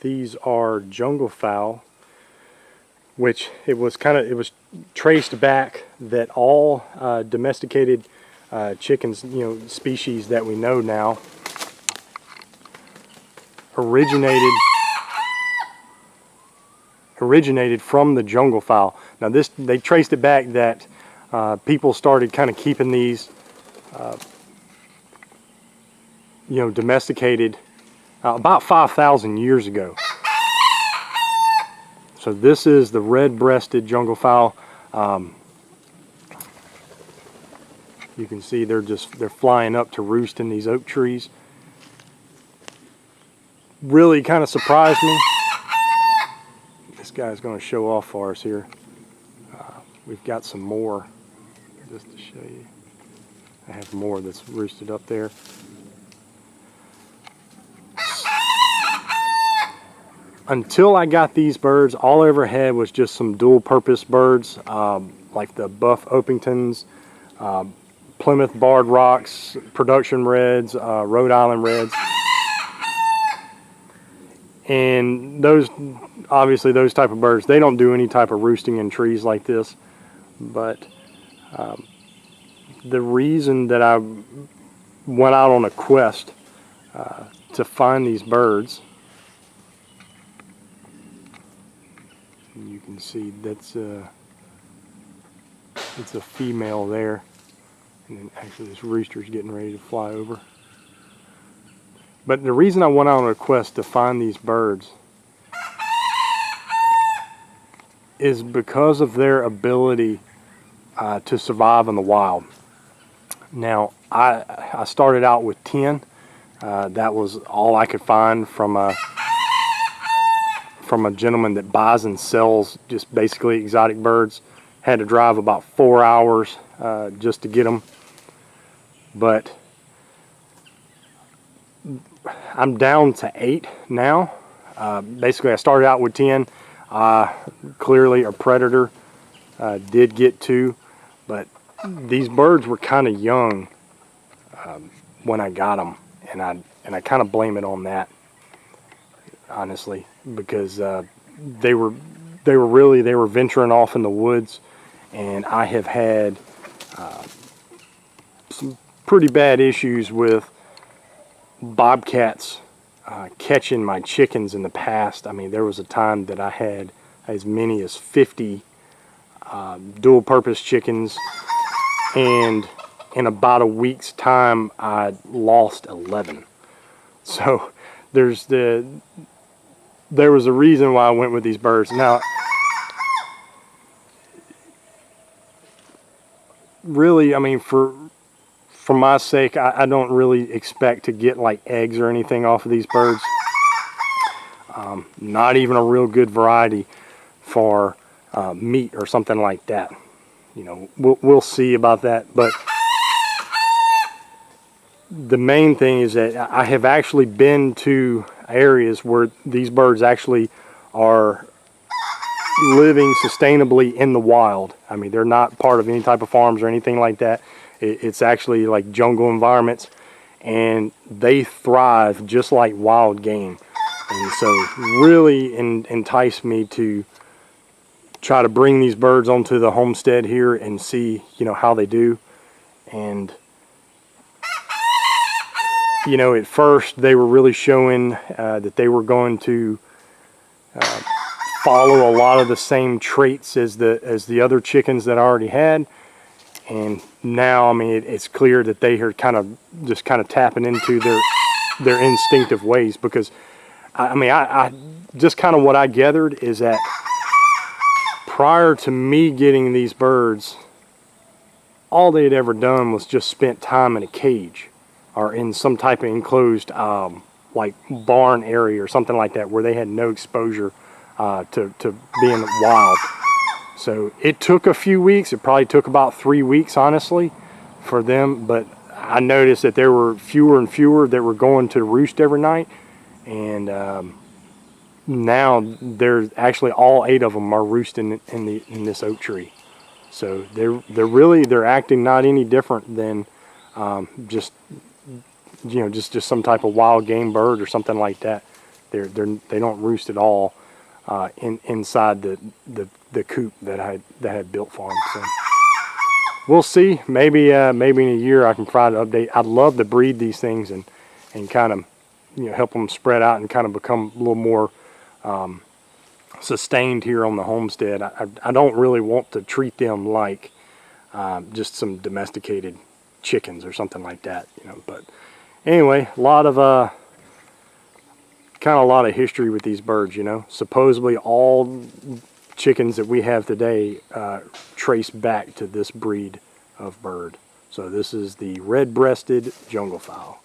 These are jungle fowl, which it was traced back that all domesticated chickens, species that we know now, originated from the jungle fowl. Now they traced it back that people started kind of keeping these domesticated about 5,000 years ago. So this is the red-breasted jungle fowl. You can see they're flying up to roost in these oak trees. Really kind of surprised me. This guy's going to show off for us here. We've got some more, just to show you. I have more that's roosted up there. Until I got these birds, all I ever had was just some dual-purpose birds, like the Buff Opingtons, Plymouth Barred Rocks, Production Reds, Rhode Island Reds. And those, obviously those type of birds, they don't do any type of roosting in trees like this. But the reason that I went out on a quest to find these birds, you can see that's it's a female there, and then actually this rooster's getting ready to fly over. But the reason I went out on a quest to find these birds is because of their ability to survive in the wild. Now, I started out with 10. That was all I could find from a gentleman that buys and sells just basically exotic birds. Had to drive about 4 hours just to get them. But I'm down to 8 now. Basically, I started out with 10. Clearly a predator. Did get 2, but these birds were kind of young when I got them, and I kind of blame it on that, honestly, because they were venturing off in the woods, and I have had some pretty bad issues with bobcats catching my chickens in the past. I mean, there was a time that I had as many as 50 dual-purpose chickens, and in about a week's time I lost 11. So there was a reason why I went with these birds. Now, really, I mean, for my sake, I don't really expect to get like eggs or anything off of these birds. Not even a real good variety for meat or something like that. We'll see about that. But the main thing is that I have actually been to areas where these birds actually are living sustainably in the wild. I mean, they're not part of any type of farms or anything like that. It's actually like jungle environments, and they thrive just like wild game. And so really enticed me to try to bring these birds onto the homestead here and see, how they do. And at first they were really showing that they were going to follow a lot of the same traits as the other chickens that I already had. And now, I mean, it's clear that they are kind of tapping into their instinctive ways, because I just kind of what I gathered is that prior to me getting these birds, all they had ever done was just spent time in a cage or in some type of enclosed like barn area or something like that, where they had no exposure to being wild. So it took a few weeks. It probably took about 3 weeks, honestly, for them. But I noticed that there were fewer and fewer that were going to roost every night. And now there's actually all 8 of them are roosting in this oak tree. So they're acting not any different than just some type of wild game bird or something like that. They don't roost at all inside the coop that I had built for them. So we'll see. Maybe maybe in a year I can provide an update. I'd love to breed these things and kind of, you know, help them spread out and kind of become a little more sustained here on the homestead. I don't really want to treat them like just some domesticated chickens or something like that, you know. But anyway, a lot of history with these birds, you know. Supposedly all chickens that we have today trace back to this breed of bird. So this is the red-breasted jungle fowl.